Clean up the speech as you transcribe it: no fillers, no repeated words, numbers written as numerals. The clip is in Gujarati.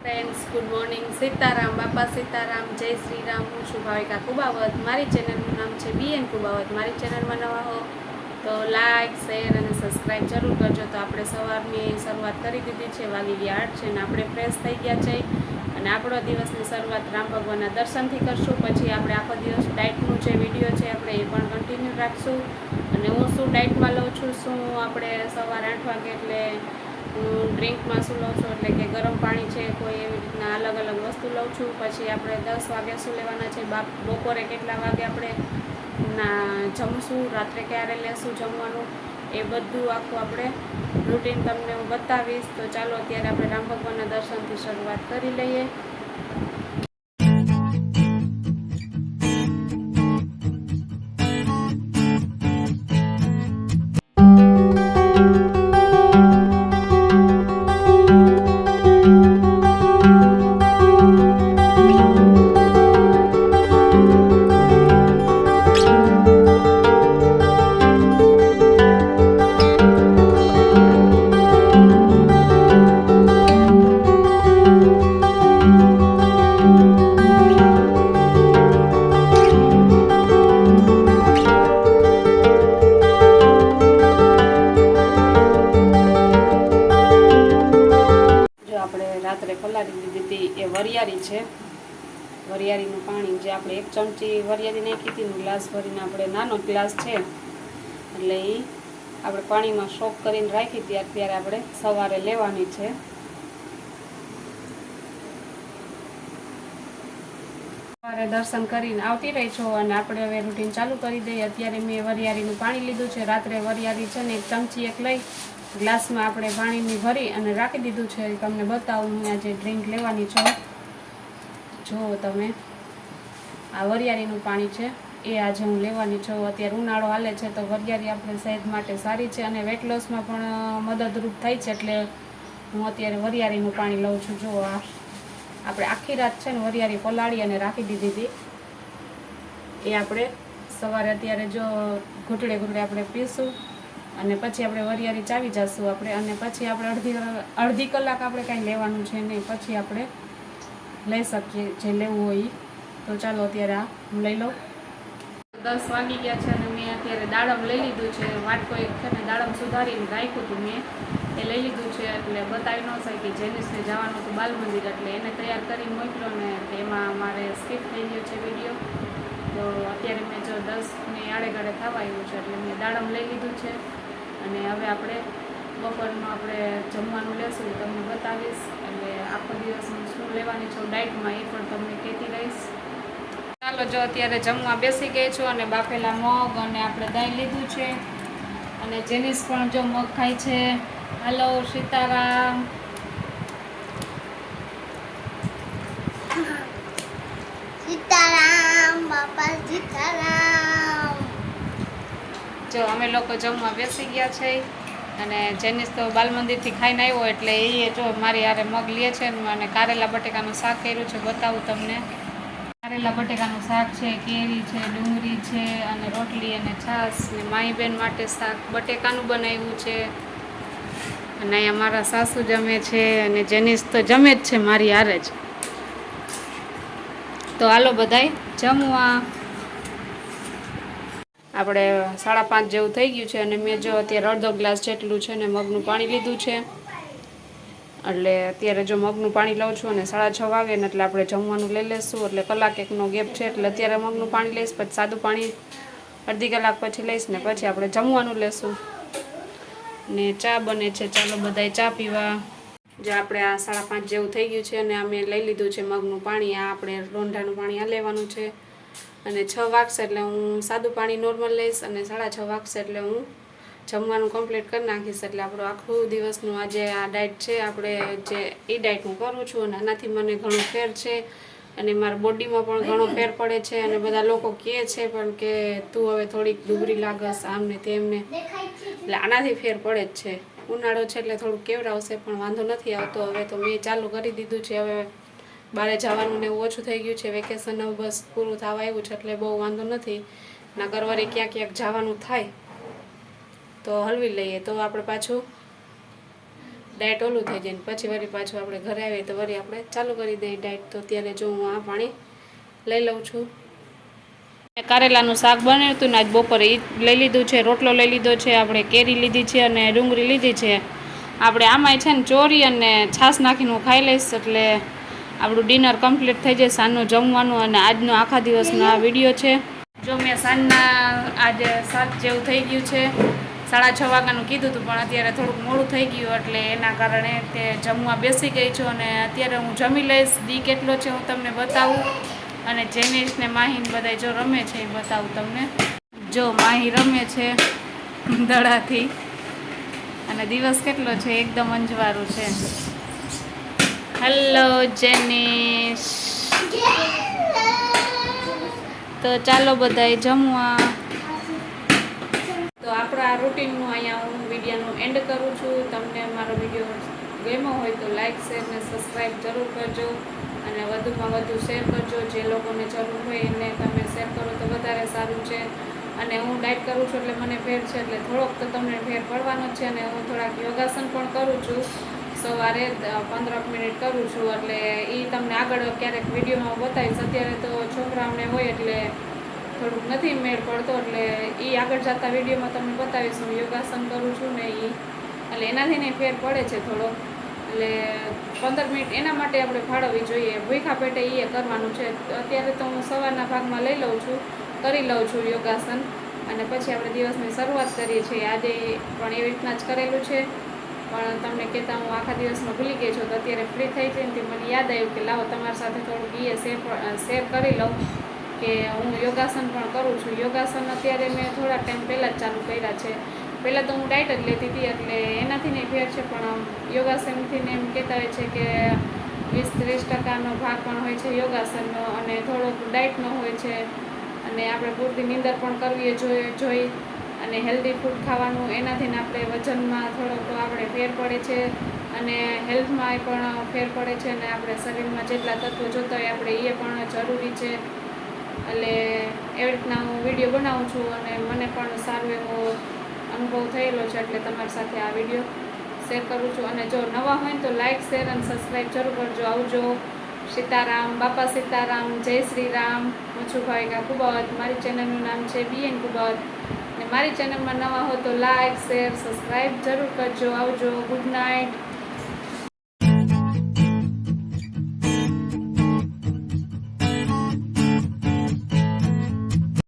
Friends, good morning. સીતારામ, બાપા સીતારામ, જય શ્રી રામ. હું છું ભાવિકા કુબાવત. મારી ચેનલનું નામ છે BN કુબાવત. મારી ચેનલમાં નવા હો તો લાઇક, શેર અને સબસ્ક્રાઈબ જરૂર કરજો. તો આપણે સવારની શરૂઆત કરી દીધી છે, વાગી ગયા 8 છે અને આપણે ફ્રેશ થઈ ગયા છે અને આપણો દિવસની શરૂઆત રામ ભગવાનના દર્શનથી કરશું. પછી આપણે આખો દિવસ ડાયટનું જે વિડીયો છે આપણે એ પણ કન્ટિન્યુ રાખશું. અને હું શું ડાયટમાં લઉં છું, શું આપણે સવારે 8 વાગે એટલે હું ડ્રિંકમાં શું લઉં છું એટલે કે ગરમ પાણી છે, કોઈ એવી રીતના અલગ અલગ વસ્તુ લઉં છું. પછી આપણે 10 વાગે શું લેવાના છે, બપોરે કેટલા વાગે આપણે જમશું, રાત્રે ક્યારે લેશું જમવાનું, એ બધું આખું આપણે રૂટીન તમને હું બતાવીશ. તો ચાલો અત્યારે આપણે રામ ભગવાનના દર્શનથી શરૂઆત કરી લઈએ. રાત્રે પલાળી દીધી હતી એ વરિયાળી છે, વરિયાળીનું પાણી જે આપણે 1 ચમચી વરિયાળી નાખી હતી, ગ્લાસ ભરીને આપણે નાનો ગ્લાસ છે એટલે એ આપણે પાણીમાં સોક કરીને રાખી હતી. અત્યારે આપણે સવારે લેવાની છે. સવારે દર્શન કરીને આવતી રહી છો અને આપણે હવે રૂટીન ચાલુ કરી દઈએ. અત્યારે મેં વરિયાળીનું પાણી લીધું છે. રાત્રે વરિયાળી છે ને 1 ચમચી લઈ ગ્લાસમાં આપણે પાણીની ભરી અને રાખી દીધું છે. તમને બતાવું હું આજે ડ્રિંક લેવાની છું. જુઓ તમે, આ વરિયાળીનું પાણી છે એ આજે હું લેવાની છું. અત્યારે ઉનાળો હાલે છે તો વરિયાળી આપણે સેહત માટે સારી છે અને વેટ લોસમાં પણ મદદરૂપ થાય છે, એટલે હું અત્યારે વરિયાળીનું પાણી લઉં છું. જુઓ, આ આપણે આખી રાત છે ને વરિયાળી પલાળી અને રાખી દીધી હતી, એ આપણે સવારે અત્યારે જો ઘૂંટડે ઘૂંટડે આપણે પીશું અને પછી આપણે વરિયાળી ચાવી જશું આપણે. અને પછી આપણે અડધી કલાક આપણે કાંઈ લેવાનું છે નહીં, પછી આપણે લઈ શકીએ જે લેવું હોય. તો ચાલો અત્યારે આ હું લઈ લઉં. 10 વાગી ગયા છે અને મેં અત્યારે દાડમ લઈ લીધું છે. વાટકો એક છે ને દાડમ સુધારીને રાખ્યું હતું મેં, એ લઈ લીધું છે. એટલે બતાવી ન શકી, જેનિસને જવાનું હતું બાલ મંદિર એટલે એને તૈયાર કરીને મોકલ્યો ને એમાં મારે સ્કીપ થઈ ગયો છે વિડીયો. તો અત્યારે મેં જો 10ની આડેગાડે થવા આવ્યું છે એટલે મેં દાડમ લઈ લીધું છે. અને હવે આપણે બપોરનું આપણે જમવાનું લેશું, તમને બતાવીશ. એટલે આખો દિવસ હું શું લેવાની છું ડાયટમાં એ પણ તમને કહેતી રહીશ. ચાલો, જો અત્યારે જમવા બેસી ગઈ છું અને બાફેલા મગ અને આપણે દહીં લીધું છે અને જેનિસ પણ જો મગ ખાય છે. હલો સીતારામ. સીતારામ, બાપા સીતારામ. જો અમે લોકો જમવા બેસી ગયા છે અને જેનિસ તો બાલ મંદિરથી ખાઈને આવ્યો એટલે એ જો મારી હારે મગ લે છે અને કારેલા બટેકાનું શાક કર્યું છે. બતાવું તમને. કારેલા બટેકાનું શાક છે, કેરી છે, ડુંગળી છે અને રોટલી અને છાશ. ને માહીબેન માટે શાક બટેકાનું બનાવ્યું છે. અને અહીંયા મારા સાસુ જમે છે અને જેનિસ તો જમે જ છે મારી હારે જ. તો હાલો બધાય જમવા. આપણે 5:30 જેવું થઈ ગયું છે અને મેં જો અત્યારે અડધો ગ્લાસ જેટલું છે ને મગનું પાણી લીધું છે. એટલે અત્યારે જો મગનું પાણી લઉં છું અને 6:30 વાગે ને એટલે આપણે જમવાનું લઈ લઈશું. એટલે કલાક એકનો ગેપ છે એટલે અત્યારે મગનું પાણી લઈશ, પછી સાદું પાણી અડધી કલાક પછી લઈશ ને પછી આપણે જમવાનું લેશું. ને ચા બને છે, ચાલો બધાય ચા પીવા. જે આપણે આ 5:30 જેવું થઈ ગયું છે અને અમે લઈ લીધું છે મગનું પાણી. આ આપણે રોંઢાનું પાણી આ લેવાનું છે અને 6 વાગશે એટલે હું સાદું પાણી નોર્મલ લઈશ અને 6:30 વાગશે એટલે હું જમવાનું કમ્પ્લીટ કરી નાખીશ. એટલે આપણું આખું દિવસનું આજે આ ડાયટ છે આપણે જે એ ડાયટ હું કરું છું અને આનાથી મને ઘણો ફેર છે અને મારા બોડીમાં પણ ઘણો ફેર પડે છે. અને બધા લોકો કહે છે પણ કે તું હવે થોડીક ડુબરી લાગસ આમને તેમને, એટલે આનાથી ફેર પડે જ છે. ઉનાળો છે એટલે થોડુંક કેવડાવશે પણ વાંધો નથી આવતો. હવે તો મેં ચાલુ કરી દીધું છે. હવે બહાર જવાનું ને ઓછું થઈ ગયું છે, વેકેશન હવે બસ પૂરું થવા આવ્યું છે એટલે બહુ વાંધો નથી. ના કરવારે ક્યાંક ક્યાંક જવાનું થાય તો હલવી લઈએ. તો આપણે પાછું ડાયટ ઓલું થઈ જાય ને પછી વળી પાછું આપણે ઘરે આવીએ તો વળી આપણે ચાલુ કરી દઈએ ડાયટ. તો અત્યારે જો હું આ પાણી લઈ લઉં છું. કારેલાનું શાક બનાવ્યું હતું ને આજ બપોરે એ લઈ લીધું છે, રોટલો લઈ લીધો છે, આપણે કેરી લીધી છે અને ડુંગળી લીધી છે. આપણે આમાંય છે ને ચોરી અને છાશ નાખીને હું ખાઈ લઈશ એટલે આપણું ડિનર કમ્પ્લીટ થઈ જાય, સાંજનું જમવાનું. અને આજનો આખા દિવસનો આ વિડીયો છે. જો મેં સાંજના આજે 7 જેવું થઈ ગયું છે, 6:30 વાગ્યાનું કીધું હતું પણ અત્યારે થોડુંક મોડું થઈ ગયું એટલે એના કારણે તે જમવા બેસી ગઈ છું. અને અત્યારે હું જમી લઈશ. દી કેટલો છે હું તમને બતાવું. અને જેનિશ ને માહીન બધા જો રમે છે એ બતાવું તમને. જો માહી રમે છે દડાથી અને દિવસ કેટલો છે એકદમ અંજવાળું છે. હેલો જેનિશ. તો ચાલો બધાય જમવા. તો આપણા રૂટીનનું અહીંયા હું વિડીયોનું એન્ડ કરું છું. તમને મારો વિડીયો ગમ્યો હોય તો લાઈક શેર ને સબસ્ક્રાઈબ જરૂર કરજો અને વધુમાં વધુ શેર કરજો. જે લોકોને જરૂર હોય એને તમે શેર કરો તો વધારે સારું છે. અને હું ડાયટ કરું છું એટલે મને ફેર છે એટલે થોડોક તો તમને ફેર પડવાનો જ છે. અને હું થોડાક યોગાસન પણ કરું છું, સવારે 15 મિનિટ કરું છું એટલે એ તમને આગળ ક્યારેક વિડીયોમાં બતાવીશ. અત્યારે તો છોકરાઓને હોય એટલે થોડુંક નથી મેળ પડતો એટલે એ આગળ જતા વિડીયોમાં તમને બતાવીશ. હું યોગાસન કરું છું ને એ એટલે એનાથી ને ફેર પડે છે થોડો. એટલે 15 મિનિટ એના માટે આપણે ફાળવવી જોઈએ. ભૂખા પેટે એ કરવાનું છે. અત્યારે તો હું સવારના ભાગમાં લઈ લઉં છું, કરી લઉં છું યોગાસન અને પછી આપણે દિવસની શરૂઆત કરીએ છીએ. આજે પણ એવી રીતના જ કરેલું છે પણ તમને કહેતા હું આખા દિવસમાં ભૂલી ગઈ છું. તો અત્યારે ફ્રી થઈ જઈને તે મને યાદ આવ્યું કે લાવો તમારી સાથે થોડુંક શેર કરી લઉં કે હું યોગાસન પણ કરું છું. યોગાસન અત્યારે મેં થોડા ટાઈમ પહેલાં જ ચાલુ કર્યા છે. પહેલાં તો હું ડાયટ જ લેતી હતી એટલે એનાથી નહીં ફેર છે. પણ યોગાસનથી ને એમ કહેતા હોય છે કે 20-30% ભાગ પણ હોય છે યોગાસનનો અને થોડોક ડાયટનો હોય છે. અને આપણે પૂરતી નીંદર પણ કરવી જોઈ અને હેલ્ધી ફૂડ ખાવાનું. એનાથી ને આપણે વજનમાં થોડોક આપણે ફેર પડે છે અને હેલ્થમાં પણ ફેર પડે છે. અને આપણે શરીરમાં જેટલા તત્વો જોતા હોય આપણે એ પણ જરૂરી છે. એટલે એવી રીતના હું વિડીયો બનાવું છું અને મને પણ સારો એવો અનુભવ થયેલો છે એટલે તમારી સાથે આ વિડીયો શેર કરું છું. અને જો નવા હોય તો લાઈક શેર અને સબસ્ક્રાઈબ જરૂર કરજો. આવજો. સીતારામ. બાપા સીતારામ. જય શ્રી રામ. મચ્છુભાઈ કા કુબાવત. મારી ચેનલનું નામ છે BN કુબાવત. અને મારી ચેનલમાં નવા હો તો લાઈક શેર સબસ્ક્રાઈબ જરૂર કરજો. આવજો. Good night.